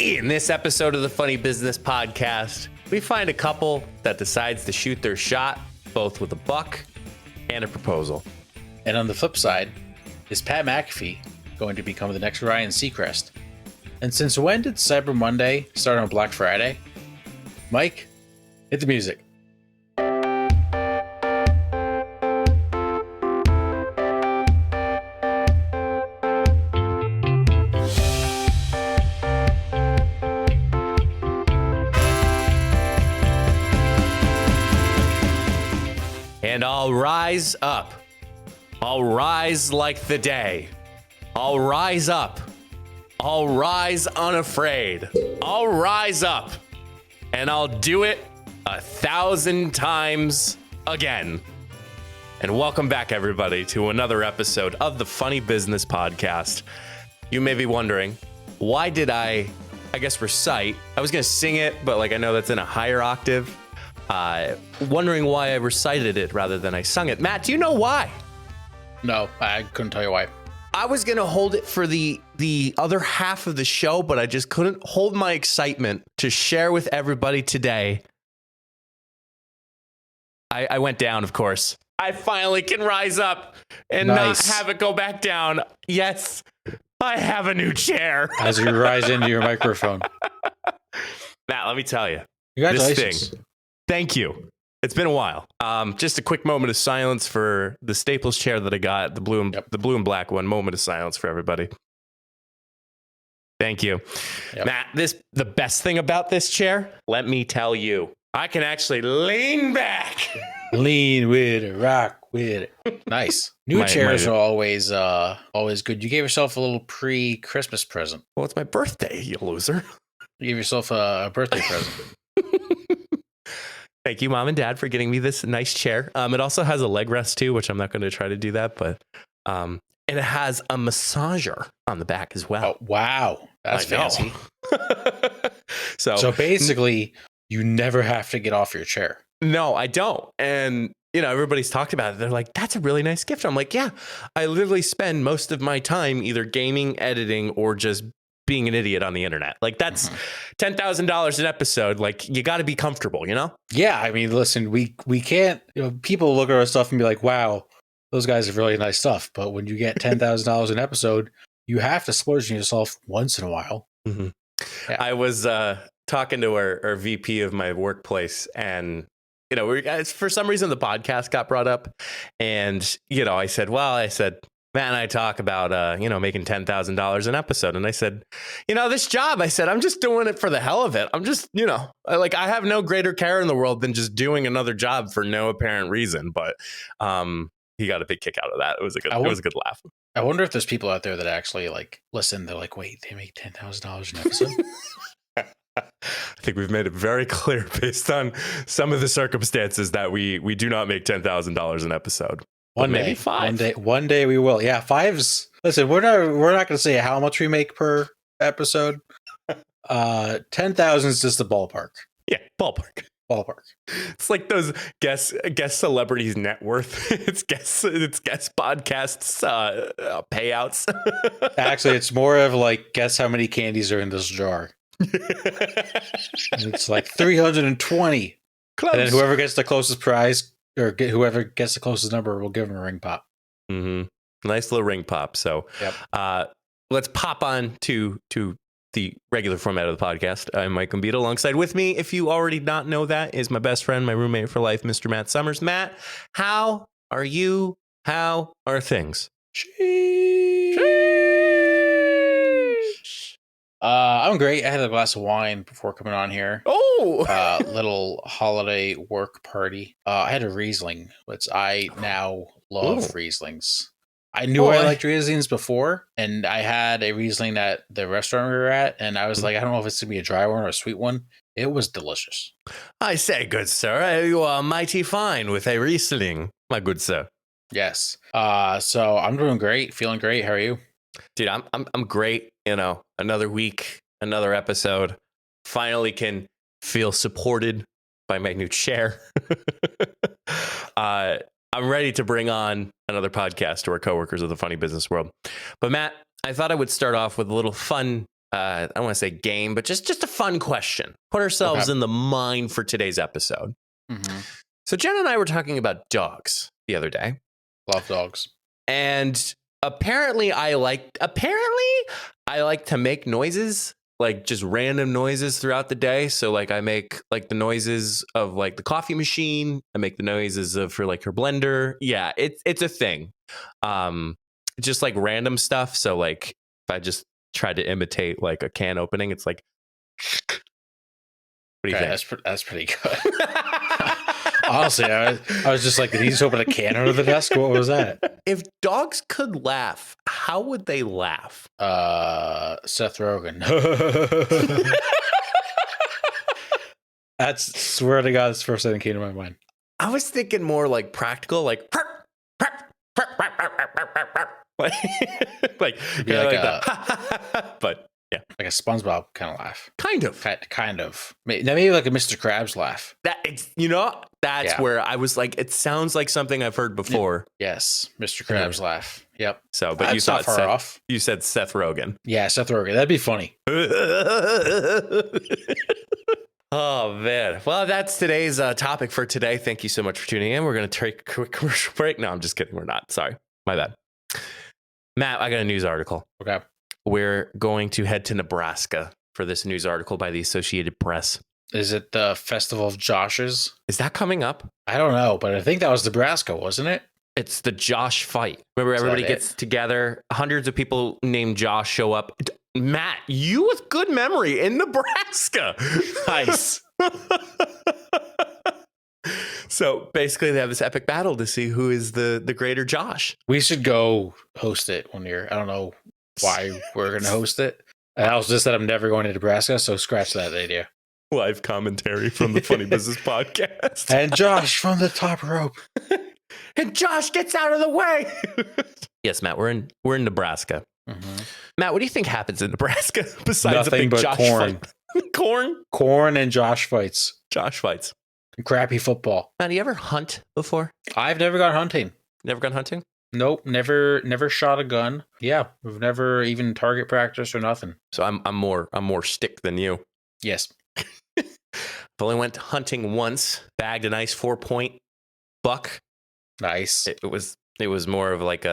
In this episode of the Funny Business Podcast, we find a couple that decides to shoot their shot, both with a buck and a proposal. And on the flip side, is Pat McAfee going to become the next Ryan Seacrest? And since when did Cyber Monday start on Black Friday? Mike, hit the music. And I'll rise up. I'll rise like the day. I'll rise up. I'll rise unafraid. I'll rise up. And I'll do it 1,000 times again. And welcome back, everybody, to another episode of the Funny Business Podcast. You may be wondering, why did I recite? I was going to sing it, but I know that's in a higher octave. Wondering why I recited it rather than I sung it. Matt, do you know why? No, I couldn't tell you why. I was going to hold it for the other half of the show, but I just couldn't hold my excitement to share with everybody today. I went down, of course. I finally can rise up and not have it go back down. Yes, I have a new chair. As you rise into your microphone. Matt, let me tell you. Congratulations. This thing. Thank you. It's been a while. Just a quick moment of silence for the Staples chair that I got, the blue and black one. Moment of silence for everybody. Thank you. Yep. Matt, the best thing about this chair, let me tell you, I can actually lean back. Lean with it, rock with it. Nice. New chairs are always good. You gave yourself a little pre-Christmas present. Well, it's my birthday, you loser. You gave yourself a birthday present. Thank you, Mom and Dad, for getting me this nice chair. It also has a leg rest, too, which I'm not going to try to do that. But and it has a massager on the back as well. Oh, wow. That's fancy. So basically, you never have to get off your chair. No, I don't. And, everybody's talked about it. They're like, that's a really nice gift. I'm like, yeah, I literally spend most of my time either gaming, editing, or just being an idiot on the internet. That's $10,000 an episode. You got to be comfortable, Yeah. I mean, listen, we can't, people look at our stuff and be like, wow, those guys have really nice stuff. But when you get $10,000 an episode, you have to splurge on yourself once in a while. Mm-hmm. Yeah. I was talking to our VP of my workplace, and for some reason the podcast got brought up, and I said, Matt and I talk about, making $10,000 an episode. And I said, this job, I'm just doing it for the hell of it. I'm just, I have no greater care in the world than just doing another job for no apparent reason. But he got a big kick out of that. It was a good laugh. I wonder if there's people out there that actually listen. They're like, wait, they make $10,000 an episode? I think we've made it very clear based on some of the circumstances that we do not make $10,000 an epised. Maybe five. One day we will. Yeah, fives. Listen, we're not going to say how much we make per episode. 10,000 is just the ballpark. Yeah, ballpark. It's like those guest celebrities' net worth. it's guest podcasts payouts. Actually, it's more of guess how many candies are in this jar. It's 320. Close. And then whoever gets the closest prize, or whoever gets the closest number, will give them a ring pop. Mm-hmm. Nice little ring pop. So let's pop on to the regular format of the podcast. I'm Mike Gambito. Alongside with me, if you already not know that, is my best friend, my roommate for life, Mr. Matt Summers. Matt, how are you? How are things? I'm great. I had a glass of wine before coming on here. Oh, little holiday work party. I had a Riesling, which I now love. Rieslings. I knew I liked Rieslings before, and I had a Riesling at the restaurant we were at, and I was like, I don't know if it's gonna be a dry one or a sweet one. It was delicious. I say, good sir, you are mighty fine with a Riesling, my good sir. Yes. So I'm doing great, feeling great. How are you? Dude, I'm great. Another week, another episode. Finally can feel supported by my new chair. I'm ready to bring on another podcast to our coworkers of the funny business world. But Matt, I thought I would start off with a little fun I don't want to say game, but just a fun question. Put ourselves in the mind for today's episode. Mm-hmm. So Jen and I were talking about dogs the other day. Love dogs. And apparently I like to make noises, like just random noises throughout the day. So like I make like the noises of like the coffee machine. I make the noises of her like her blender. Yeah, it's a thing. Just like random stuff. So like if I just try to imitate like a can opening, it's like what do you think? That's pretty good. Honestly, I was just like, did he just open a can under the desk? What was that? If dogs could laugh, how would they laugh? Seth Rogen. That's, swear to God, that's the first thing that came to my mind. I was thinking more like practical, like like that. But yeah, like a SpongeBob kind of laugh. Kind of. Maybe like a Mr. Krabs laugh. That's where I was like, it sounds like something I've heard before. Yes, Mr. Krabs laugh. Yep. So, but you thought far off. You said Seth Rogen. Yeah, Seth Rogen. That'd be funny. Oh man. Well, that's today's topic for today. Thank you so much for tuning in. We're going to take a quick commercial break. No, I'm just kidding. We're not. Sorry. My bad. Matt, I got a news article. Okay. We're going to head to Nebraska for this news article by the Associated Press. Is it the Festival of Joshes? Is that coming up? I don't know, but I think that was Nebraska, wasn't it? It's the Josh fight. Remember, everybody gets together. Hundreds of people named Josh show up. Matt, you with good memory in Nebraska. Nice. So basically, they have this epic battle to see who is the greater Josh. We should go host it one year. I don't know why we're going to host it. And I was just that I'm never going to Nebraska, so scratch that idea. Live commentary from the Funny Business Podcast. And Josh from the top rope. And Josh gets out of the way. Yes, Matt, we're in Nebraska. Mm-hmm. Matt, what do you think happens in Nebraska besides nothing a big but Josh corn? Fight? Corn and Josh fights. Josh fights. Crappy football. Matt, do you ever hunt before? I've never gone hunting. Never gone hunting? Nope, never shot a gun. Yeah, we've never even target practice or nothing. So I'm more stick than you. Yes. I've only went hunting once, bagged a nice 4-point buck. Nice. It was more of like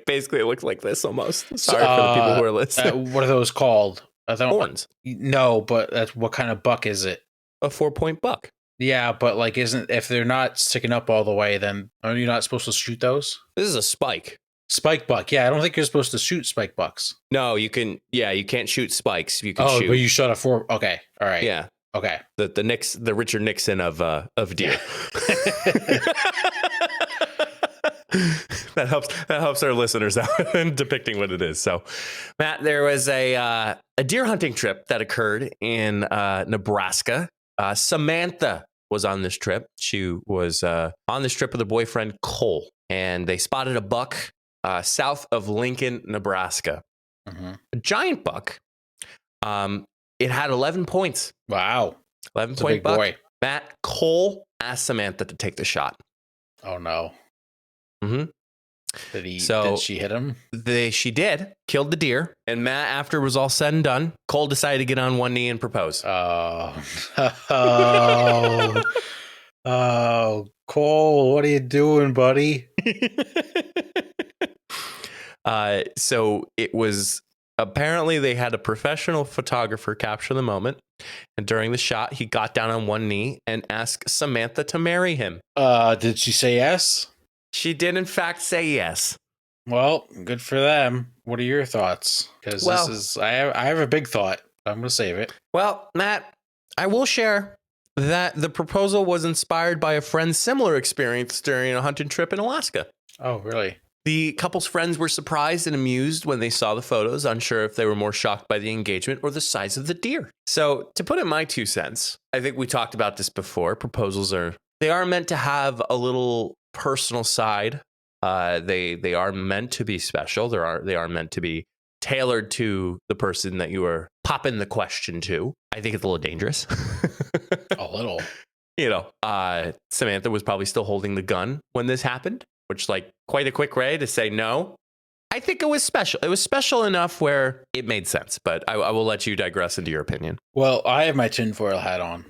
basically it looked like this almost. Sorry for the people who are listening. What are those called? Horns. No, but that's what kind of buck is it? A 4-point buck. Yeah, but like, if they're not sticking up all the way, then are you not supposed to shoot those? This is a spike. Spike buck. Yeah, I don't think you're supposed to shoot spike bucks. No, you can. Yeah, you can't shoot spikes. You can shoot. Oh, but you shot a 4. Okay, all right. Yeah. Okay. The Richard Nixon of deer. That helps our listeners out in depicting what it is. So, Matt, there was a deer hunting trip that occurred in Nebraska. Samantha was on this trip. She was on this trip with her boyfriend Cole, and they spotted a buck south of Lincoln, Nebraska. Mm-hmm. A giant buck. It had 11 points. Wow. 11-point buck. Boy. Matt, Cole asked Samantha to take the shot. Oh, no. Mm-hmm. Did she hit him? She did. Killed the deer. And Matt, after it was all said and done, Cole decided to get on one knee and propose. Oh, Cole, what are you doing, buddy? So it was, apparently they had a professional photographer capture the moment. And during the shot, he got down on one knee and asked Samantha to marry him. Did she say yes? She did, in fact, say yes. Well, good for them. What are your thoughts? Because I have a big thought. I'm going to save it. Well, Matt, I will share that the proposal was inspired by a friend's similar experience during a hunting trip in Alaska. Oh, really? The couple's friends were surprised and amused when they saw the photos, unsure if they were more shocked by the engagement or the size of the deer. So, to put in my 2 cents, I think we talked about this before. Proposals are meant to have a little personal side. They are meant to be special. They are meant to be tailored to the person that you are popping the question to. I think it's a little dangerous. A little. Samantha was probably still holding the gun when this happened, which, like, quite a quick way to say no. I think it was special. It was special enough where it made sense, but I will let you digress into your opinion. Well, I have my tinfoil hat on.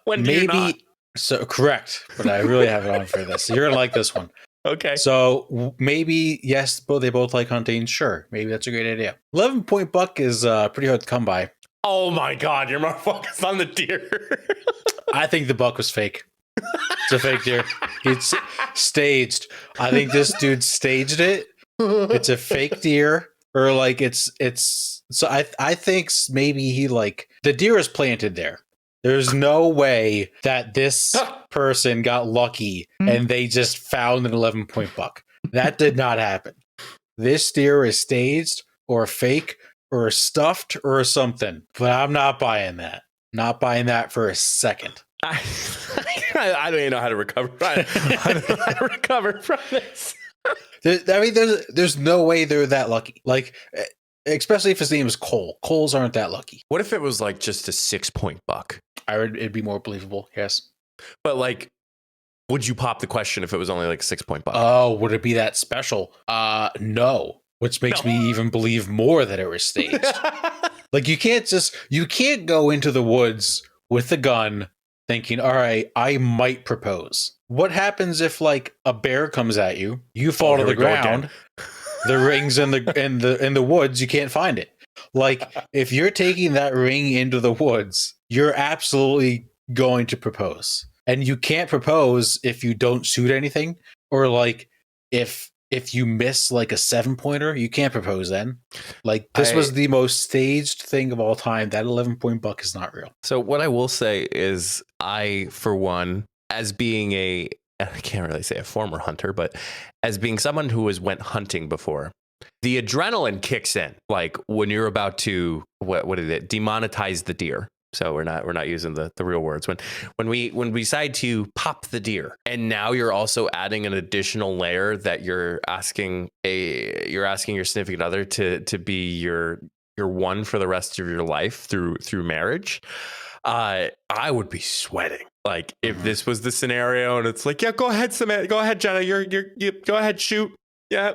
When do you not? So correct, but I really have it on for this. So you're gonna like this one. Okay. So maybe yes, they both like hunting. Sure, maybe that's a great idea. 11-point buck is pretty hard to come by. Oh my God, you're more focused on the deer. I think the buck was fake. It's a fake deer. It's staged. I think this dude staged it. It's a fake deer, or like it's. So I think maybe he like the deer is planted there. There's no way that this person got lucky and they just found an 11-point buck. That did not happen. This deer is staged or fake or stuffed or something, but I'm not buying that. Not buying that for a second. I don't even know how to recover. I don't know how to recover from this. There's no way they're that lucky. Like, especially if his name is Cole. Coles aren't that lucky. What if it was like just a 6-point buck? It'd be more believable. Yes, but like, would you pop the question if it was only like a 6-point buck? Oh, would it be that special? No. Which makes me even believe more that it was staged. Like, you can't go into the woods with a gun thinking, all right, I might propose. What happens if like a bear comes at you, you fall to the ground, the ring's in the woods, you can't find it. Like, if you're taking that ring into the woods, you're absolutely going to propose. And you can't propose if you don't shoot anything, or like if you miss like a 7-pointer, you can't propose then. Like, this was the most staged thing of all time. That 11-point buck is not real. So what I will say is, I, for one, as being I can't really say a former hunter, but as being someone who has went hunting before, the adrenaline kicks in. Like when you're about to, what is it? Demonetize the deer. So we're not using the real words. When we decide to pop the deer, and now you're also adding an additional layer that you're asking your significant other to be your one for the rest of your life through marriage. I would be sweating. Like if this was the scenario, and it's like, yeah, go ahead, Samantha, go ahead, Jenna, you go ahead, shoot, yeah.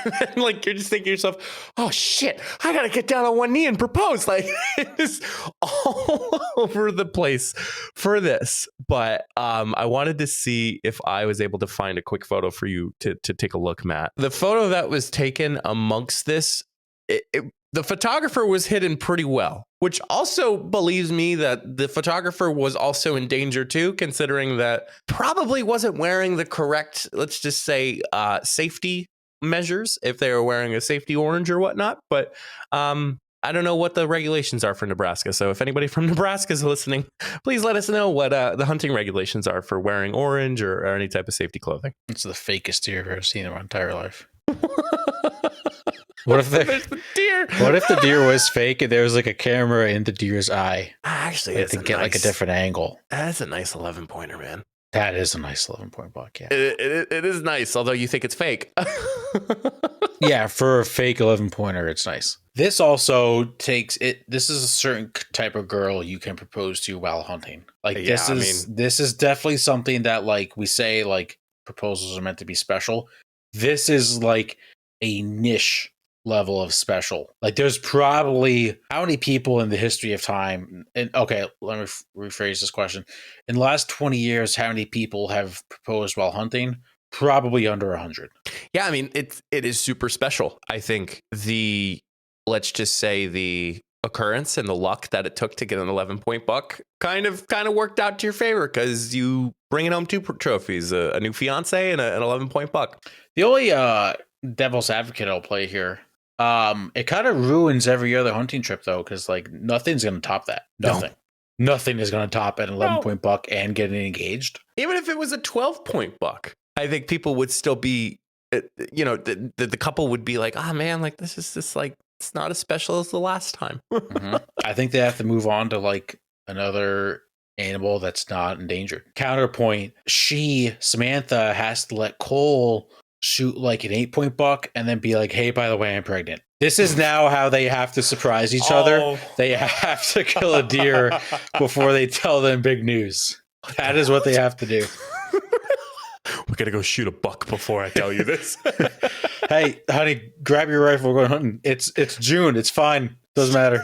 And like you're just thinking to yourself, oh shit, I gotta get down on one knee and propose. Like it's all over the place for this. But I wanted to see if I was able to find a quick photo for you to take a look, Matt. The photo that was taken amongst this, the photographer was hidden pretty well, which also believes me that the photographer was also in danger too, considering that probably wasn't wearing the correct, let's just say, safety measures if they were wearing a safety orange or whatnot. But I don't know what the regulations are for Nebraska. So if anybody from Nebraska is listening, please let us know what the hunting regulations are for wearing orange or any type of safety clothing. It's the fakest deer I've ever seen in my entire life. What if the deer? What if the deer was fake and there was like a camera in the deer's eye? Actually, it's to get like a different angle. That's a nice 11-pointer, man. That is a nice 11-point buck. Yeah, it is nice, although you think it's fake. Yeah, for a fake 11-pointer, it's nice. This also takes it. This is a certain type of girl you can propose to while hunting. Like this is definitely something that like we say like proposals are meant to be special. This is like a niche level of special. Like there's probably how many people in the history of time, and okay, let me rephrase this question. In the last 20 years, how many people have proposed while hunting? Probably under 100. Yeah, I mean, it is super special. I think let's just say the occurrence and the luck that it took to get an 11-point buck kind of worked out to your favor, because you bringing home 2 trophies, a new fiance and an 11-point buck. The only devil's advocate I'll play here, it kind of ruins every other hunting trip though, because like nothing's going to top that. Nothing is going to top an 11-point buck and getting engaged. Even if it was a 12-point buck, I think people would still be, the couple would be like, oh man, like this is just like, it's not as special as the last time. Mm-hmm. I think they have to move on to like another animal that's not endangered. Counterpoint, Samantha has to let Cole shoot like an 8-point buck and then be like, hey, by the way, I'm pregnant. This is now how they have to surprise each other. They have to kill a deer before they tell them big news. That is what they have to do. We're going to go shoot a buck before I tell you this. Hey, honey, grab your rifle. We're going hunting. It's June. It's fine. Doesn't matter.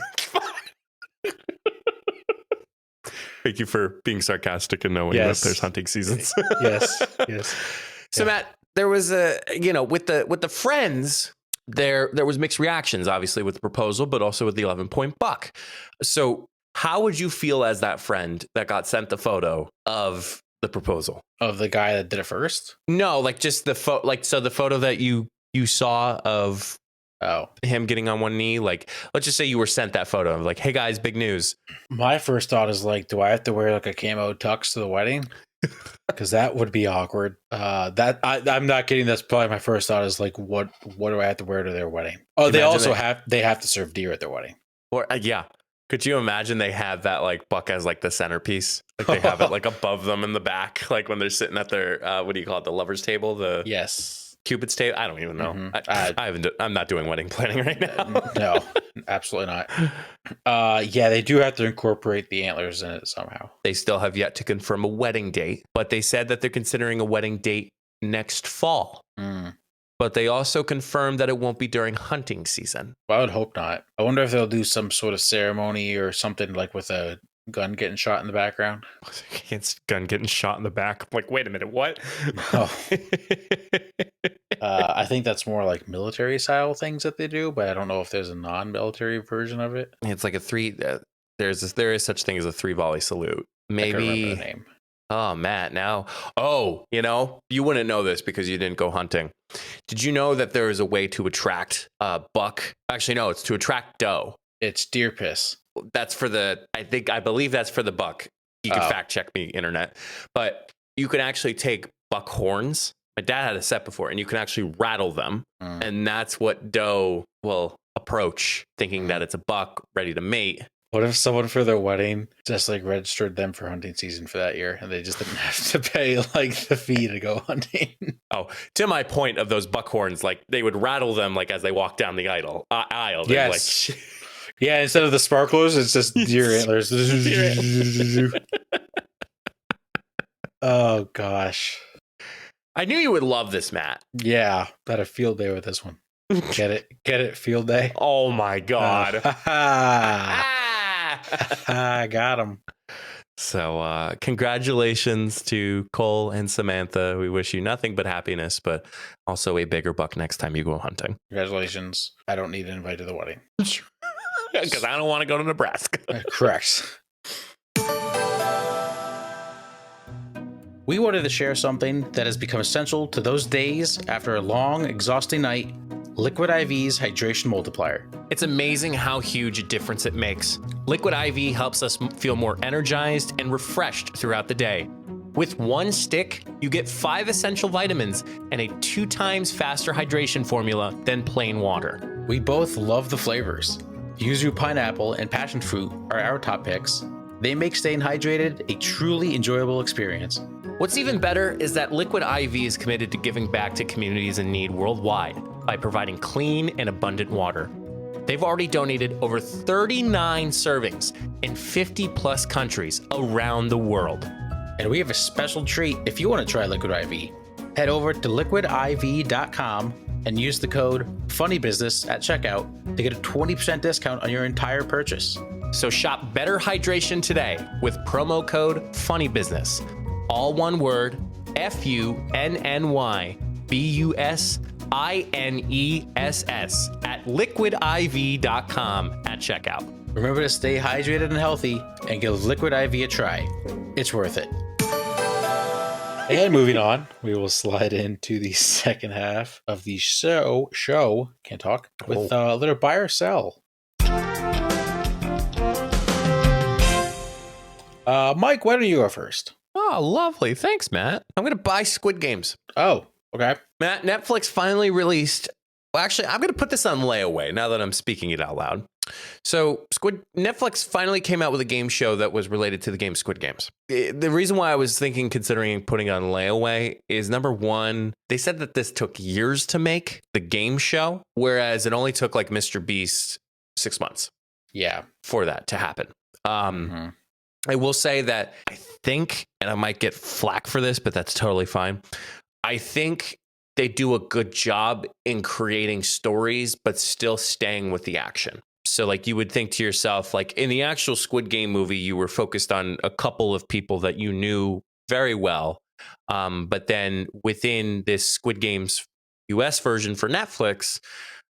Thank you for being sarcastic and knowing that there's hunting seasons. Yes. So Matt, there was with the friends, there was mixed reactions, obviously with the proposal, but also with the 11-point buck. So how would you feel as that friend that got sent the photo of the proposal? Of the guy that did it first? No, like just the photo, the photo that you saw of him getting on one knee. Like, let's just say you were sent that photo of like, hey guys, big news. My first thought is like, do I have to wear like a camo tux to the wedding? Because that would be awkward. I'm not kidding. That's probably my first thought is like, what do I have to wear to their wedding? Oh, they also have to serve deer at their wedding. Or yeah. Could you imagine they have that like buck as like the centerpiece? Like they have it like above them in the back, like when they're sitting at their what do you call it? The lover's table? Cupid's table. I don't even know. Mm-hmm. I'm not doing wedding planning right now. No, absolutely not. Yeah, they do have to incorporate the antlers in it somehow. They still have yet to confirm a wedding date, but they said that they're considering a wedding date next fall. But they also confirmed that it won't be during hunting season. Well, I would hope not. I wonder if they'll do some sort of ceremony or something like with a gun getting shot in the background. Gun getting shot in the back. I'm like, wait a minute, what? Oh. I think that's more like military style things that they do, but I don't know if there's a non-military version of it. It's like a three. There is such thing as a 3-volley salute. Maybe. I can't remember the name. Oh, Matt, now. Oh, you wouldn't know this because you didn't go hunting. Did you know that there is a way to attract a buck? Actually, no, it's to attract doe. It's deer piss. That's for I believe that's for the buck. You can fact check me, internet. But you can actually take buck horns. My dad had a set before, and you can actually rattle them. And that's what doe will approach, thinking that it's a buck ready to mate. What if someone for their wedding just like registered them for hunting season for that year and they just didn't have to pay like the fee to go hunting? Oh, to my point of those buckhorns, like they would rattle them like as they walk down the aisle. Yes. Like, yeah, instead of the sparklers, it's just deer antlers. Oh gosh. I knew you would love this, Matt. Yeah, had a field day with this one. Get it, field day. Oh my god. I got him. So congratulations to Cole and Samantha. We wish you nothing but happiness, but also a bigger buck next time you go hunting. Congratulations. I don't need an invite to the wedding. Because I don't want to go to Nebraska. Correct. We wanted to share something that has become essential to those days after a long, exhausting night. Liquid IV's hydration multiplier. It's amazing how huge a difference it makes. Liquid IV helps us feel more energized and refreshed throughout the day. With one stick, you get 5 essential vitamins and a 2 times faster hydration formula than plain water. We both love the flavors. Yuzu pineapple and passion fruit are our top picks. They make staying hydrated a truly enjoyable experience. What's even better is that Liquid IV is committed to giving back to communities in need worldwide by providing clean and abundant water. They've already donated over 39 servings in 50 plus countries around the world. And we have a special treat if you want to try Liquid IV. Head over to liquidiv.com and use the code FUNNYBUSINESS at checkout to get a 20% discount on your entire purchase. So shop better hydration today with promo code FUNNYBUSINESS. All one word, FUNNYBUSINESS at liquidiv.com at checkout. Remember to stay hydrated and healthy and give Liquid IV a try. It's worth it. And moving on, we will slide into the second half of the show, can't talk, with a little buy or sell. Mike, why don't you go first? Oh, lovely. Thanks, Matt. I'm going to buy Squid Games. Oh, okay. Matt, Netflix finally released... Well, actually, I'm going to put this on layaway now that I'm speaking it out loud. So Netflix finally came out with a game show that was related to the game Squid Games. The reason why I was considering putting it on layaway is, number one, they said that this took years to make, the game show, whereas it only took like Mr. Beast 6 months. Yeah. For that to happen. I will say that I think, and I might get flack for this, but that's totally fine. I think they do a good job in creating stories, but still staying with the action. So like you would think to yourself, like in the actual Squid Game movie, you were focused on a couple of people that you knew very well. But then within this Squid Games US version for Netflix,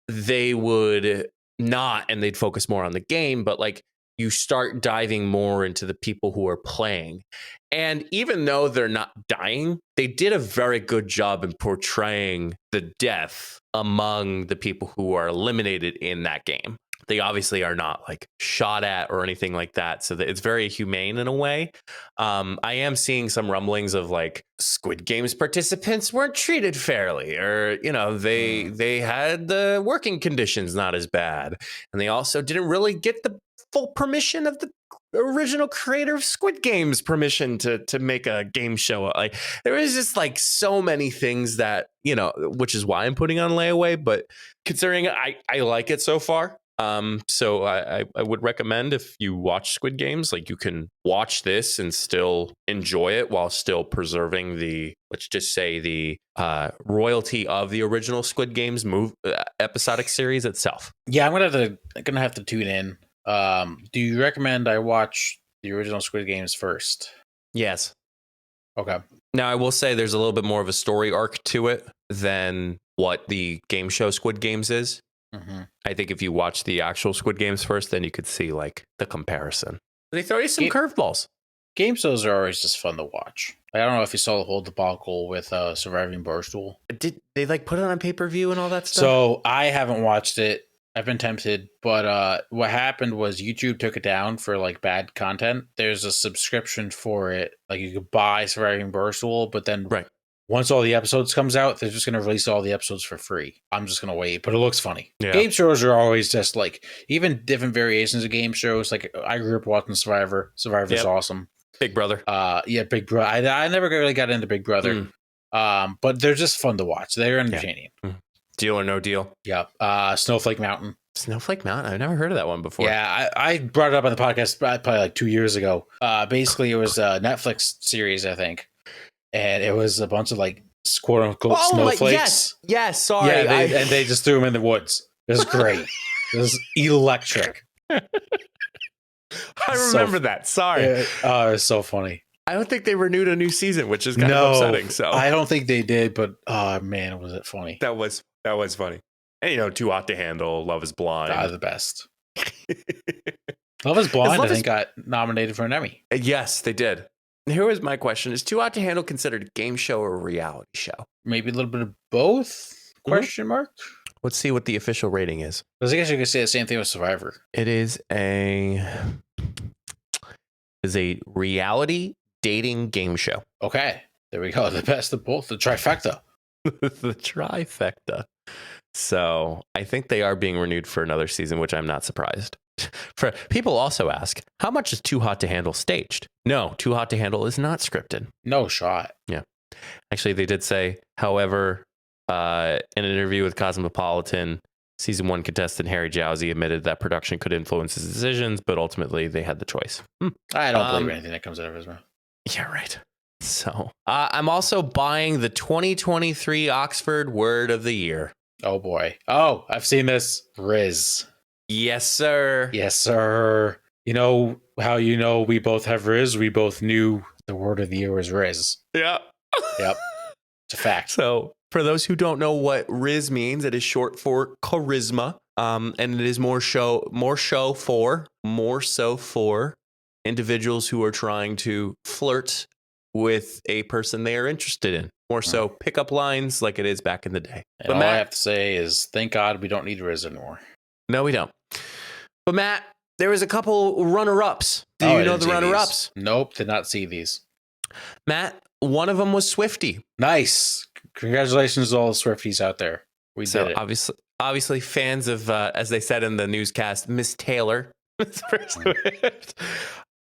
they would not, and they'd focus more on the game, but like you start diving more into the people who are playing. And even though they're not dying, they did a very good job in portraying the death among the people who are eliminated in that game. They obviously are not like shot at or anything like that. So that it's very humane in a way. I am seeing some rumblings of like Squid Games participants weren't treated fairly, or, you know, they had the working conditions not as bad. And they also didn't really get the full permission of the original creator of Squid Games permission to make a game show. Like there was just like so many things that, you know, which is why I'm putting on layaway. But considering I like it so far. So I would recommend if you watch Squid Games, like you can watch this and still enjoy it while still preserving the, let's just say the royalty of the original Squid Games episodic series itself. Yeah, I'm gonna have to tune in. Do you recommend I watch the original Squid Games first? Yes. Okay. Now I will say there's a little bit more of a story arc to it than what the game show Squid Games is. Mm-hmm. I think if you watch the actual Squid Games first, then you could see like the comparison. They throw you some curveballs. Game shows are always just fun to watch. I don't know if you saw the whole debacle with Surviving Barstool. Did they like put it on pay-per-view and all that stuff? So I haven't watched it. I've been tempted, but what happened was YouTube took it down for like bad content. There's a subscription for it. Like you could buy Surviving Barstool, but then once all the episodes comes out, they're just going to release all the episodes for free. I'm just going to wait, but it looks funny. Yeah. Game shows are always just like, even different variations of game shows. Like I grew up watching Survivor. Survivor's awesome. Big Brother. Yeah, Big Brother. I never really got into Big Brother. But they're just fun to watch. They're entertaining. Yeah. Deal or No Deal? Yeah. Snowflake Mountain. Snowflake Mountain? I've never heard of that one before. Yeah, I brought it up on the podcast probably like 2 years ago. Basically, it was a Netflix series, I think. And it was a bunch of like quote unquote snowflakes. Yes, sorry. Yeah, and they just threw them in the woods. It was great. It was electric. I remember that. Sorry. It was so funny. I don't think they renewed a new season, which is kind of upsetting. So I don't think they did, but man, was it funny. That was funny. And you know, Too Hot to Handle, Love is Blind. The best. Love is Blind, I think, got nominated for an Emmy. Yes, they did. Here was my question. Is Too Hot to Handle considered a game show or a reality show? Maybe a little bit of both? Question mark? Let's see what the official rating is. Because I guess you could say the same thing with Survivor. It is a reality dating game show. Okay. There we go. The best of both. The trifecta. The trifecta. So I think they are being renewed for another season, which I'm not surprised. For people also ask, how much is Too Hot to Handle staged? No, Too Hot to Handle is not scripted. No shot. Yeah. Actually, they did say, however, in an interview with Cosmopolitan, season 1 contestant Harry Jowsey admitted that production could influence his decisions, but ultimately they had the choice. I don't believe anything that comes out of his mouth. Yeah, right. So I'm also buying the 2023 Oxford Word of the Year. Oh, boy. Oh, I've seen this. Riz. Yes, sir. Yes, sir. You know how we both have Riz? We both knew the word of the year was Riz. Yeah. Yep. It's a fact. So for those who don't know what Riz means, it is short for charisma. And it is more so for individuals who are trying to flirt with a person they are interested in. More so pickup lines like it is back in the day. And but all Matt, I have to say is thank God we don't need Riz anymore. No, we don't. But Matt, there was a couple runner-ups. Do you know the runner-ups? Nope, did not see these. Matt, one of them was Swiftie. Nice. Congratulations to all the Swifties out there. We did it. Obviously fans of, as they said in the newscast, Miss Taylor.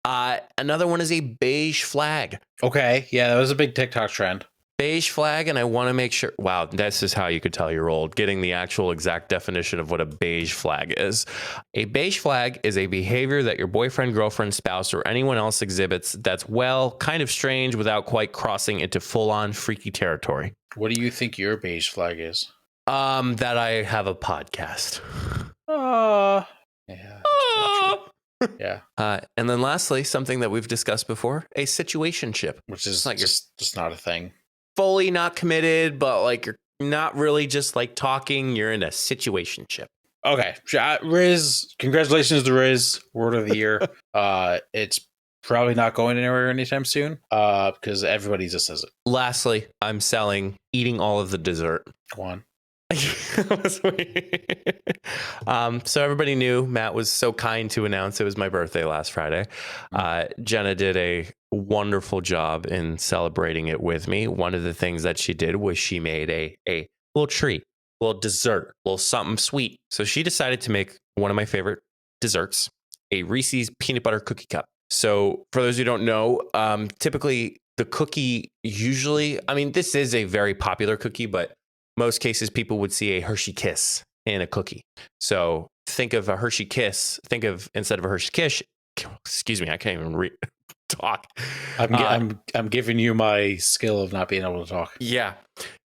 Another one is a beige flag. Okay, yeah, that was a big TikTok trend. Beige flag, and I want to make sure. Wow, this is how you could tell you're old. Getting the actual exact definition of what a beige flag is. A beige flag is a behavior that your boyfriend, girlfriend, spouse, or anyone else exhibits that's, well, kind of strange without quite crossing into full-on freaky territory. What do you think your beige flag is? That I have a podcast. Yeah. Yeah. And then lastly, something that we've discussed before, a situationship. Which is like just not a thing. Fully not committed, but like you're not really just like talking. You're in a situationship. Okay. Riz, congratulations to Riz. Word of the year. It's probably not going anywhere anytime soon because everybody just says it. Lastly, I'm eating all of the dessert. Go on. So everybody knew Matt was so kind to announce it was my birthday last Friday. Jenna did a wonderful job in celebrating it with me. One of the things that she did was she made a little treat, a little dessert, a little something sweet. So she decided to make one of my favorite desserts, a Reese's peanut butter cookie cup. So for those who don't know, typically the cookie this is a very popular cookie, but most cases people would see a Hershey Kiss in a cookie. So think of a Hershey Kiss. Instead of a Hershey Kiss, excuse me, I can't even talk. I'm giving you my skill of not being able to talk. Yeah.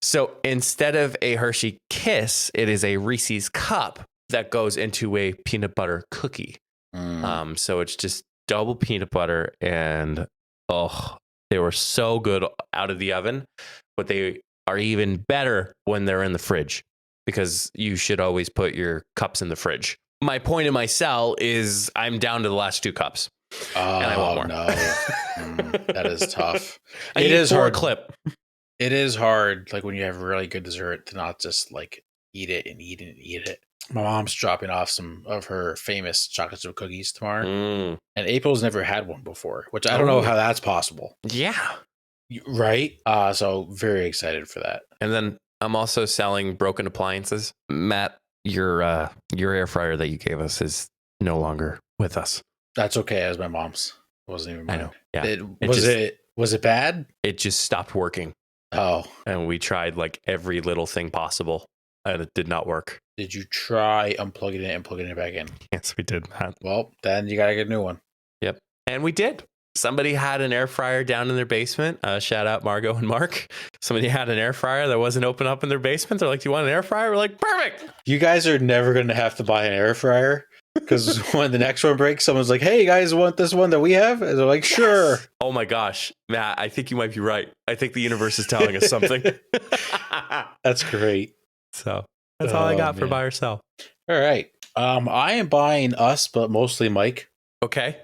So instead of a Hershey Kiss, it is a Reese's cup that goes into a peanut butter cookie. So it's just double peanut butter, and they were so good out of the oven, but they are even better when they're in the fridge, because you should always put your cups in the fridge. My point in my cell is I'm down to the last 2 cups. And I want more. No. That is tough. It is hard. Clip. It is hard, like when you have really good dessert, to not just like eat it and eat it and eat it. My mom's dropping off some of her famous chocolate chip cookies tomorrow. And April's never had one before, which I don't know how that's possible. Yeah. Right? So very excited for that. And then I'm also selling broken appliances. Matt, your air fryer that you gave us is no longer with us. That's okay, as my mom's. It wasn't even mine. I know. Yeah. Was it bad? It just stopped working. Oh. And we tried like every little thing possible, and it did not work. Did you try unplugging it and plugging it back in? Yes, we did, Matt. Well, then you gotta get a new one. Yep. And we did. Somebody had an air fryer down in their basement. Shout out Margot and Mark. Somebody had an air fryer that wasn't open up in their basement. They're like, "Do you want an air fryer?" We're like, "Perfect." You guys are never going to have to buy an air fryer, because when the next one breaks, someone's like, "Hey, you guys want this one that we have?" And they're like, "Sure." Yes. Oh my gosh, Matt, I think you might be right. I think the universe is telling us something. That's great. So that's all I got for buy or sell. All right. I am buying us, but mostly Mike. Okay.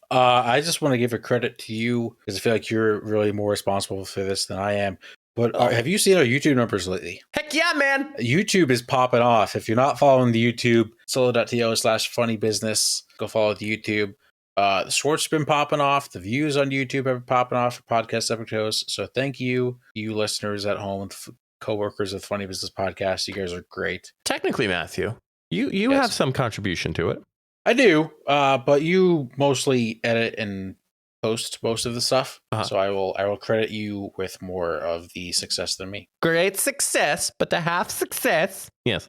I just want to give a credit to you, because I feel like you're really more responsible for this than I am. But have you seen our YouTube numbers lately? Heck yeah, man. YouTube is popping off. If you're not following the YouTube, solo.to/funnybusiness, go follow the YouTube. The shorts have been popping off. The views on YouTube have been popping off for podcast episodes. So thank you listeners at home, co-workers of Funny Business Podcast. You guys are great. Technically, Matthew, you have some contribution to it. I do, but you mostly edit and post most of the stuff. So I will credit you with more of the success than me. Great success, but to have success. Yes.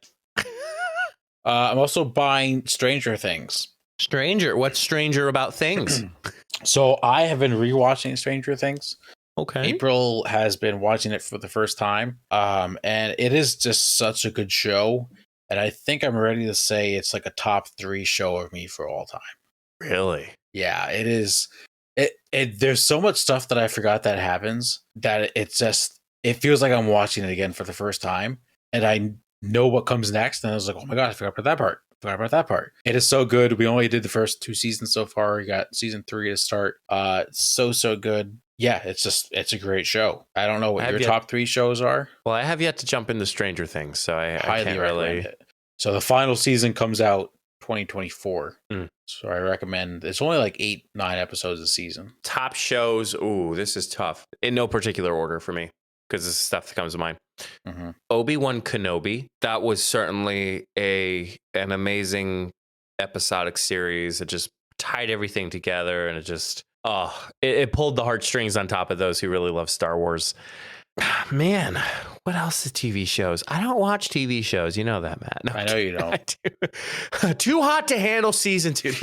I'm also buying Stranger Things. What's stranger about things? So I have been rewatching Stranger Things. Okay. April has been watching it for the first time. And it is just such a good show. And I think I'm ready to say it's like a top 3 show of me for all time. Really? Yeah, it is. There's so much stuff that I forgot that happens that it feels like I'm watching it again for the first time. And I know what comes next. And I was like, oh my God, I forgot about that part. It is so good. We only did the first 2 seasons so far. We got season 3 to start. So good. Yeah, it's a great show. I don't know what your top 3 shows are. Well, I have yet to jump into Stranger Things, so I highly can't recommend it. So the final season comes out 2024. So I recommend. It's only like 8-9 episodes a season. Top shows. Ooh, this is tough. In no particular order for me, because this is stuff that comes to mind. Obi-Wan Kenobi. That was certainly an amazing episodic series. It just tied everything together, and it just it pulled the heartstrings on top of those who really love Star Wars. Man, what else is TV shows? I don't watch TV shows. You know that, Matt. No, I know you don't. I do. Too hot to handle season 2.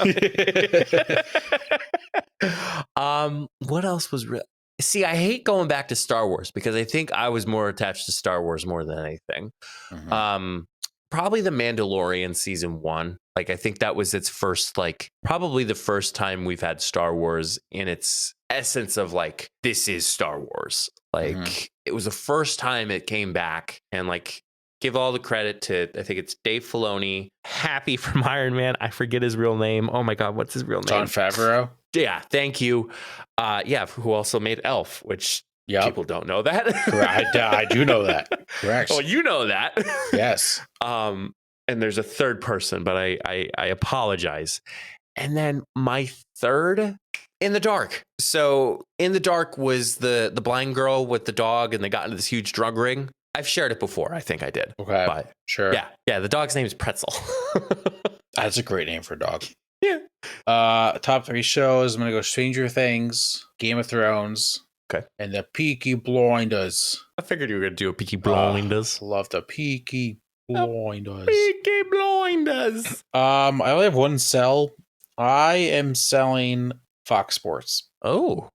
What else was real? See, I hate going back to Star Wars because I think I was more attached to Star Wars more than anything. Mhm. Probably The Mandalorian season 1. Like, I think that was its first, like, probably the first time we've had Star Wars in its essence of like, this is Star Wars. Like, it was the first time it came back, and like, give all the credit to, I think it's Dave Filoni, happy from Iron Man. I forget his real name. Oh my God, what's his real name? Jon Favreau. Yeah, thank you. Yeah, who also made Elf, which people don't know that. I do know that. Correct. Oh, you know that. Yes. And there's a third person, but I apologize. And then my third, In the Dark. So In the Dark was the blind girl with the dog, and they got into this huge drug ring. I've shared it before. I think I did. Okay. But sure. Yeah. The dog's name is Pretzel. That's a great name for a dog. Yeah. Top 3 shows. I'm gonna go Stranger Things, Game of Thrones, okay, and the Peaky Blinders. I figured you were gonna do a Peaky Blinders. Love the Peaky Blinders. Peaky Blinders. I only have one sell. I am selling Fox Sports. Oh.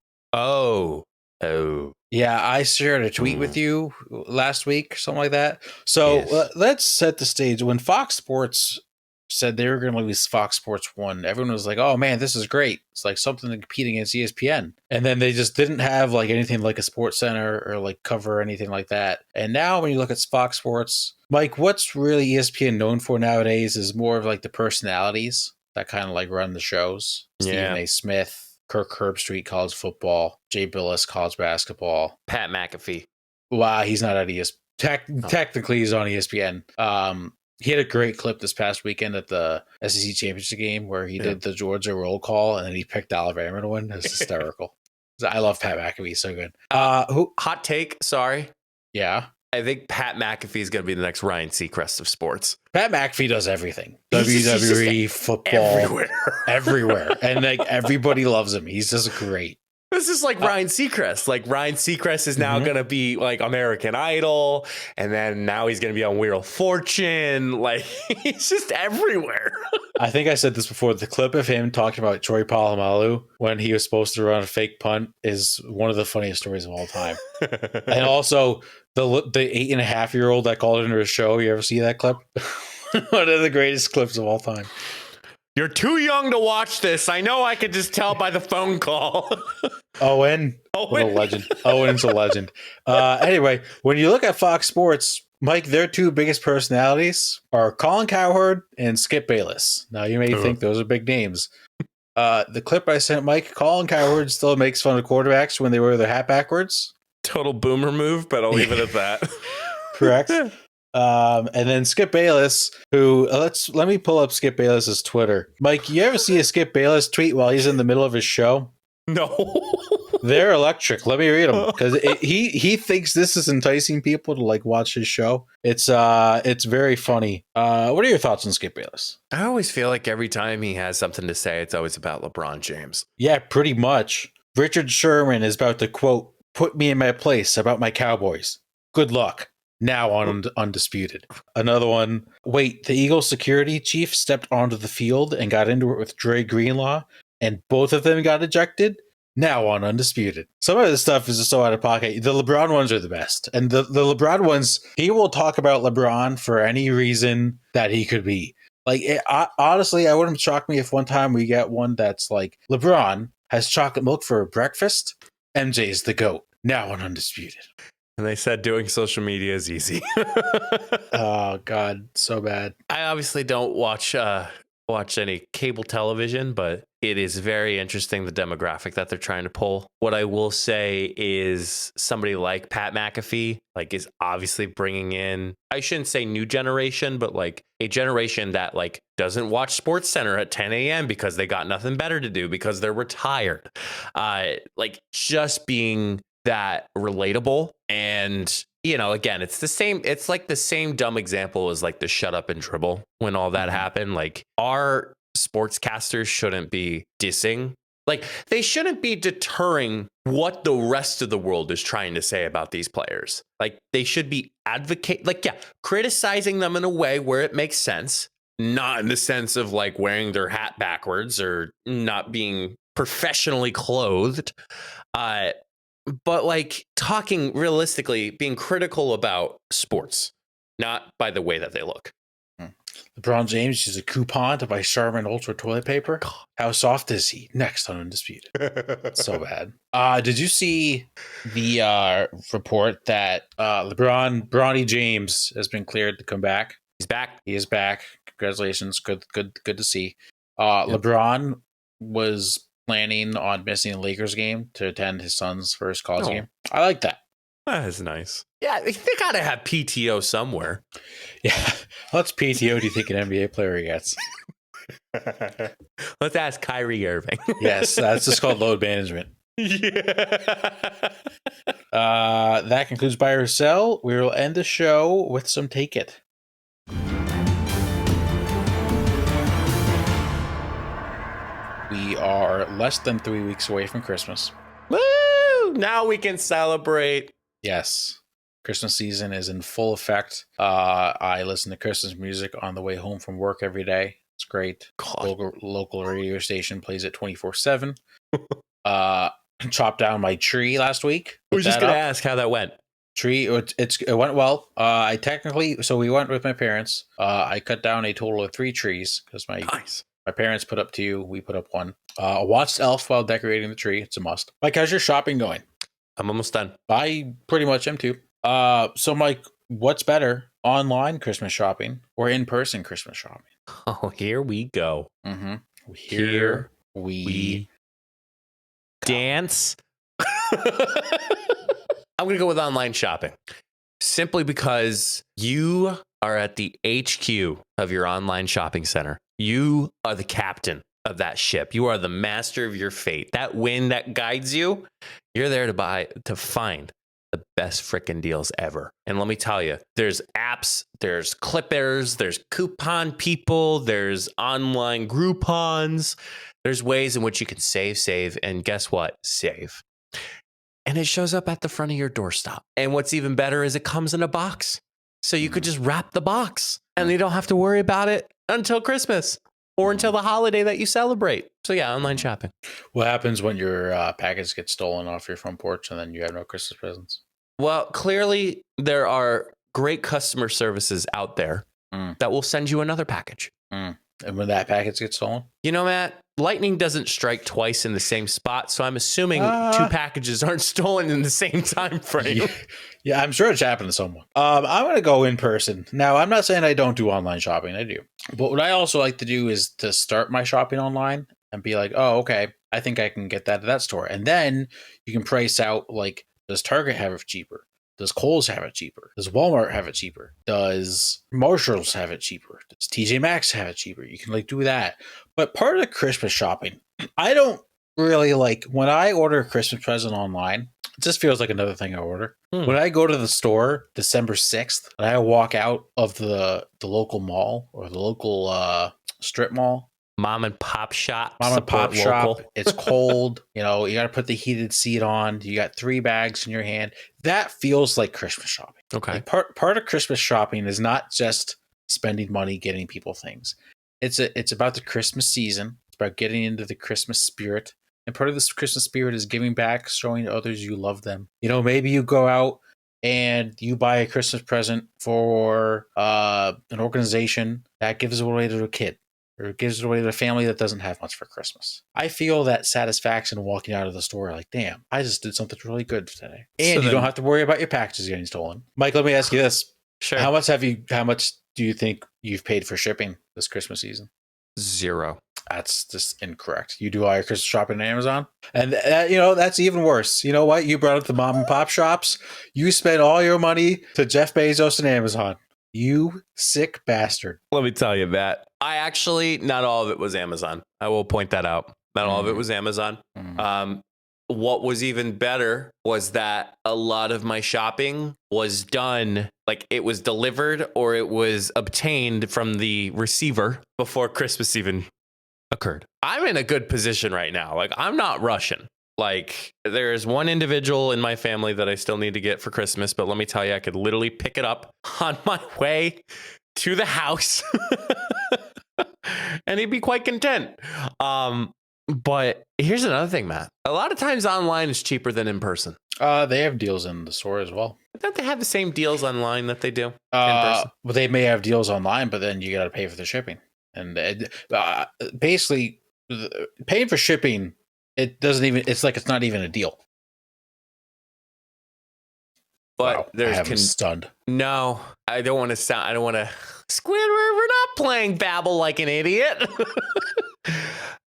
Yeah, I shared a tweet with you last week, something like that. So let's set the stage. When Fox Sports said they were going to release Fox Sports 1, everyone was like, oh man, this is great. It's like something to compete against ESPN. And then they just didn't have like anything like a Sports Center or like cover anything like that. And now when you look at Fox Sports, Mike, what's really ESPN known for nowadays is more of like the personalities that kind of like run the shows. Stephen A. Smith, Kirk Herbstreit, college football, Jay Billis, college basketball. Pat McAfee. Wow, he's not at ESPN. Technically, he's on ESPN. He had a great clip this past weekend at the SEC championship game where he did the Georgia roll call and then he picked Alabama to win. It's hysterical. I love Pat McAfee. So good. Hot take. Sorry. Yeah. I think Pat McAfee is going to be the next Ryan Seacrest of sports. Pat McAfee does everything. WWE, football, everywhere. And like everybody loves him. He's just great. This is like Ryan Seacrest. Like Ryan Seacrest is now going to be like American Idol. And then now he's going to be on Wheel of Fortune. Like he's just everywhere. I think I said this before. The clip of him talking about Troy Polamalu when he was supposed to run a fake punt is one of the funniest stories of all time. And also the 8.5-year-old that called into his show. You ever see that clip? One of the greatest clips of all time. You're too young to watch this. I know I could just tell by the phone call. Owen. A legend. Owen's a legend. Anyway, when you look at Fox Sports, Mike, their two biggest personalities are Colin Cowherd and Skip Bayless. Now, you may think those are big names. The clip I sent Mike, Colin Cowherd still makes fun of quarterbacks when they wear their hat backwards. Total boomer move, but I'll leave it at that. Correct. And then Skip Bayless, who let me pull up Skip Bayless's Twitter. Mike, you ever see a Skip Bayless tweet while he's in the middle of his show? No. They're electric. Let me read them because he thinks this is enticing people to like watch his show. It's very funny. What are your thoughts on Skip Bayless? I always feel like every time he has something to say, it's always about LeBron James. Yeah, pretty much. Richard Sherman is about to quote, "Put me in my place about my Cowboys. Good luck." Now on Undisputed. Another one. Wait, the Eagles security chief stepped onto the field and got into it with Dre Greenlaw, and both of them got ejected. Now on Undisputed. Some of this stuff is just so out of pocket. The LeBron ones are the best. And the LeBron ones, he will talk about LeBron for any reason that he could be. Like, honestly, I wouldn't shock me if one time we get one that's like, LeBron has chocolate milk for breakfast. MJ's the GOAT. Now on Undisputed. And they said doing social media is easy. Oh, God. So bad. I obviously don't watch any cable television, but it is very interesting, the demographic that they're trying to pull. What I will say is somebody like Pat McAfee, like, is obviously bringing in, I shouldn't say new generation, but like a generation that like doesn't watch Sports Center at 10 a.m. because they got nothing better to do because they're retired. Like just being that relatable. And, you know, again, it's like the same dumb example as like the shut up and dribble when all that happened. Like our sportscasters shouldn't be dissing Like, they shouldn't be deterring what the rest of the world is trying to say about these players. Like, they should be criticizing them in a way where it makes sense, not in the sense of like wearing their hat backwards or not being professionally clothed. But like talking realistically, being critical about sports, not by the way that they look. LeBron James uses a coupon to buy Charmin Ultra toilet paper. How soft is he? Next on Undisputed. So bad. Did you see the report that Bronny James has been cleared to come back? He's back. He is back. Congratulations. Good to see. LeBron was planning on missing the Lakers game to attend his son's first college game. I like that. That is nice. Yeah, they gotta have PTO somewhere. Yeah. How much PTO do you think an NBA player gets? Let's ask Kyrie Irving. Yes, that's just called load management. Yeah. That concludes Buy or Sell. We will end the show with some Take It. We are less than 3 weeks away from Christmas. Woo! Now we can celebrate. Yes. Christmas season is in full effect. I listen to Christmas music on the way home from work every day. It's great. Local radio station plays it 24/7. Chopped down my tree last week. I was just going to ask how that went. It went well. We went with my parents. I cut down a total of 3 trees because my parents put up 2. We put up 1. Watched Elf while decorating the tree. It's a must. Mike, how's your shopping going? I'm almost done. I pretty much am too. So Mike, what's better, online Christmas shopping or in-person Christmas shopping? Oh, here we go. Mm-hmm. Here we dance. I'm going to go with online shopping simply because you are at the HQ of your online shopping center. You are the captain of that ship. You are the master of your fate. That wind that guides you, you're there to find the best freaking deals ever. And let me tell you, there's apps, there's clippers, there's coupon people, there's online Groupons. There's ways in which you can save, and guess what? Save. And it shows up at the front of your doorstop. And what's even better is it comes in a box. So you could just wrap the box and you don't have to worry about it until Christmas or until the holiday that you celebrate. So yeah, online shopping. What happens when your package gets stolen off your front porch and then you have no Christmas presents? Well, clearly there are great customer services out there that will send you another package. And when that package gets stolen? You know, Matt, lightning doesn't strike twice in the same spot, so I'm assuming 2 packages aren't stolen in the same time frame. Yeah, I'm sure it's happened to someone. I'm going to go in person. Now, I'm not saying I don't do online shopping. I do. But what I also like to do is to start my shopping online and be like, oh, okay, I think I can get that at that store. And then you can price out, like, does Target have it cheaper? Does Kohl's have it cheaper? Does Walmart have it cheaper? Does Marshall's have it cheaper? Does TJ Maxx have it cheaper? You can like do that. But part of the Christmas shopping, I don't really like when I order a Christmas present online. It just feels like another thing I order. When I go to the store December 6th and I walk out of the local mall or the local strip mall, Mom and pop shop. It's cold. You know, you got to put the heated seat on. You got 3 bags in your hand. That feels like Christmas shopping. Okay. Like part of Christmas shopping is not just spending money, getting people things. It's about the Christmas season. It's about getting into the Christmas spirit. And part of this Christmas spirit is giving back, showing others you love them. You know, maybe you go out and you buy a Christmas present for an organization that gives it away to a kid. Or gives it away to a family that doesn't have much for Christmas. I feel that satisfaction walking out of the store like, damn, I just did something really good today. And you don't have to worry about your packages getting stolen. Mike, let me ask you this. Sure. How much do you think you've paid for shipping this Christmas season? 0. That's just incorrect. You do all your Christmas shopping on Amazon? And that's even worse. You know what? You brought up the mom and pop shops. You spent all your money to Jeff Bezos and Amazon. You sick bastard. Let me tell you, Matt. Not all of it was Amazon. I will point that out. Not all of it was Amazon. What was even better was that a lot of my shopping was done, like it was delivered or it was obtained from the receiver before Christmas even occurred. I'm in a good position right now. Like, I'm not rushing. Like, there's one individual in my family that I still need to get for Christmas, but let me tell you, I could literally pick it up on my way to the house and he'd be quite content. But here's another thing, Matt. A lot of times online is cheaper than in person. They have deals in the store as well. Don't they have the same deals online that they do in Well, person? they may have deals online, but then you got to pay for the shipping. And basically, paying for shipping, it's like it's not even a deal. But wow, there's stunned. No, I don't want to sound. I don't want to. Squidward, we're not playing Babel like an idiot.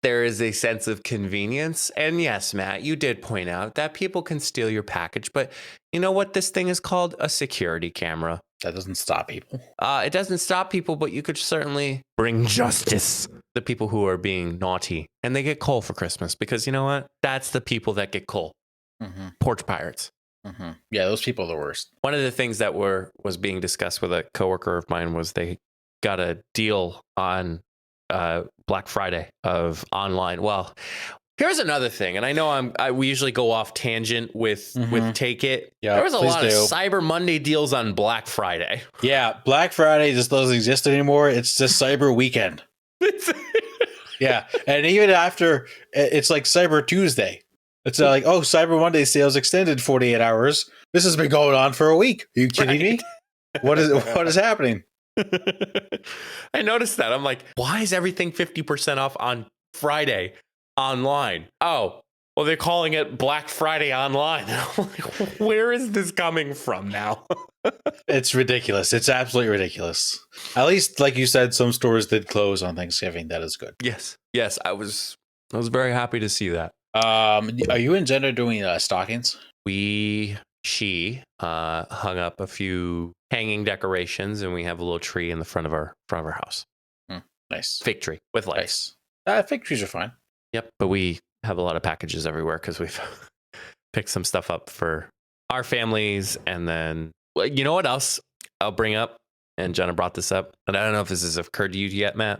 There is a sense of convenience. And yes, Matt, you did point out that people can steal your package. But you know what this thing is called? A security camera. That doesn't stop people. It doesn't stop people, but you could certainly bring justice to the people who are being naughty. And they get coal for Christmas because you know what? That's the people that get coal. Mm-hmm. Porch pirates. Mm-hmm. Yeah, those people are the worst. One of the things that was being discussed with a coworker of mine was they got a deal on Black Friday of online. Well, here's another thing, and I know we usually go off tangent with Take It. Yeah, there was a lot of Cyber Monday deals on Black Friday. Yeah, Black Friday just doesn't exist anymore. It's just Cyber Weekend. Yeah, and even after, it's like Cyber Tuesday. It's like, oh, Cyber Monday sales extended 48 hours. This has been going on for a week. Are you kidding me? What is happening? I noticed that. I'm like, why is everything 50% off on Friday online? Oh, well, they're calling it Black Friday online. I'm like, where is this coming from now? It's ridiculous. It's absolutely ridiculous. At least, like you said, some stores did close on Thanksgiving. That is good. Yes, I was very happy to see that. Are you and Jenna doing stockings? She hung up a few hanging decorations, and we have a little tree in the front of our house. Nice. Fake tree with lights. Nice. Fake trees are fine. Yep, but we have a lot of packages everywhere because we've picked some stuff up for our families. And then, well, you know what else I'll bring up? And Jenna brought this up, and I don't know if this has occurred to you yet, Matt.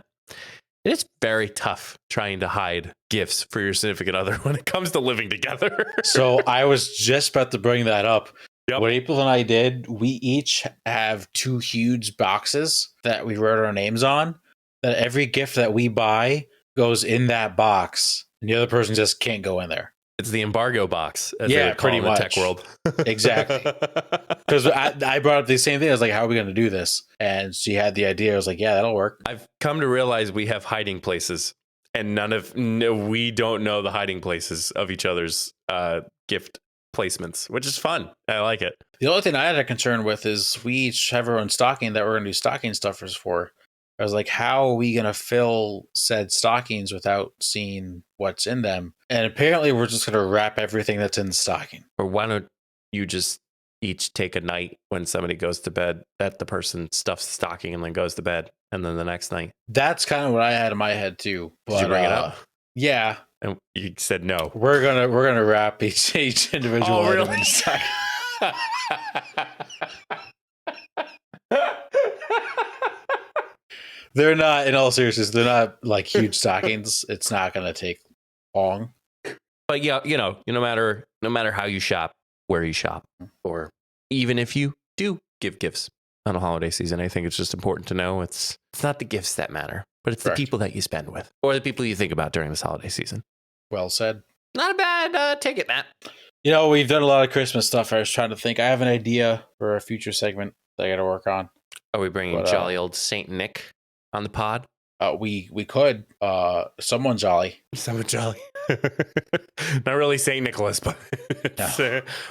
It's very tough trying to hide gifts for your significant other when it comes to living together. So I was just about to bring that up. Yep. What April and I did, we each have 2 huge boxes that we wrote our names on, that every gift that we buy goes in that box, and the other person just can't go in there. It's the embargo box, as they would call it in the tech world. Exactly. Because I brought up the same thing. I was like, how are we going to do this? And she had the idea. I was like, yeah, that'll work. I've come to realize we have hiding places, and we don't know the hiding places of each other's gift placements, which is fun. I like it. The only thing I had a concern with is we each have our own stocking that we're going to do stocking stuffers for. I was like, how are we going to fill said stockings without seeing what's in them? And apparently we're just going to wrap everything that's in the stocking. Or why don't you just each take a night when somebody goes to bed that the person stuffs the stocking and then goes to bed, and then the next night? That's kind of what I had in my head too. Did you bring it up? Yeah. And you said no. We're gonna wrap each individual item really? in the stocking. They're not, in all seriousness, they're not like huge stockings. It's not going to take long. But yeah, no matter how you shop, where you shop, or even if you do give gifts on a holiday season, I think it's just important to know it's not the gifts that matter, but it's Correct. the people that you spend with or the people you think about during this holiday season. Well said. Not a bad ticket, Matt. We've done a lot of Christmas stuff. I was trying to think. I have an idea for a future segment that I got to work on. Are we bringing jolly old Saint Nick on the pod? We could. Someone jolly. Someone jolly. Not really Saint Nicholas, but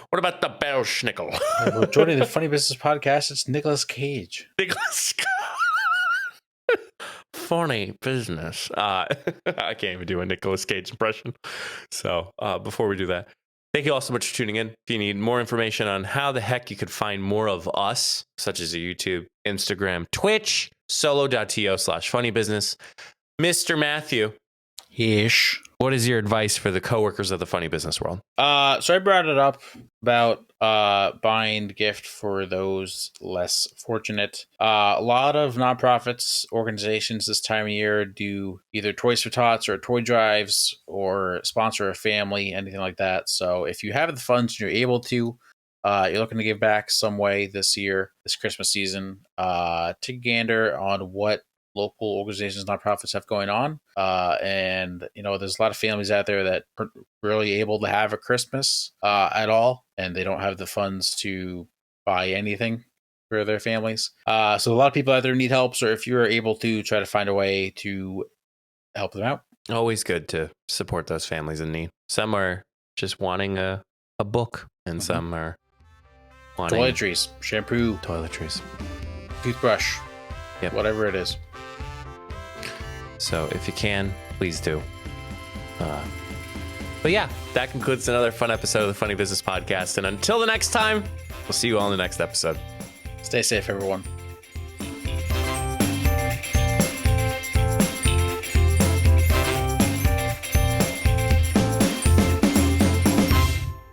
what about the Bellschnickel? We're joining the Funny Business Podcast. It's Nicolas Cage. Nicholas. Funny business. I can't even do a Nicolas Cage impression. So before we do that, thank you all so much for tuning in. If you need more information on how the heck you could find more of us, such as a YouTube, Instagram, Twitch, solo.to/funnybusiness, Mr. Matthew. Ish. What is your advice for the coworkers of the funny business world? So I brought it up about buying gift for those less fortunate. A lot of nonprofits, organizations this time of year do either Toys for Tots or toy drives or sponsor a family, anything like that. So if you have the funds and you're able to, you're looking to give back some way this year, this Christmas season, take a gander on what local organizations, nonprofits have going on. And, there's a lot of families out there that aren't really able to have a Christmas at all, and they don't have the funds to buy anything for their families. So a lot of people out there need help. So if you're able to, try to find a way to help them out. Always good to support those families in need. Some are just wanting a book, and some are wanting toiletries, shampoo, toiletries, toothbrush, whatever it is. So if you can, please do. But yeah, that concludes another fun episode of the Funny Business Podcast. And until the next time, we'll see you all in the next episode. Stay safe, everyone.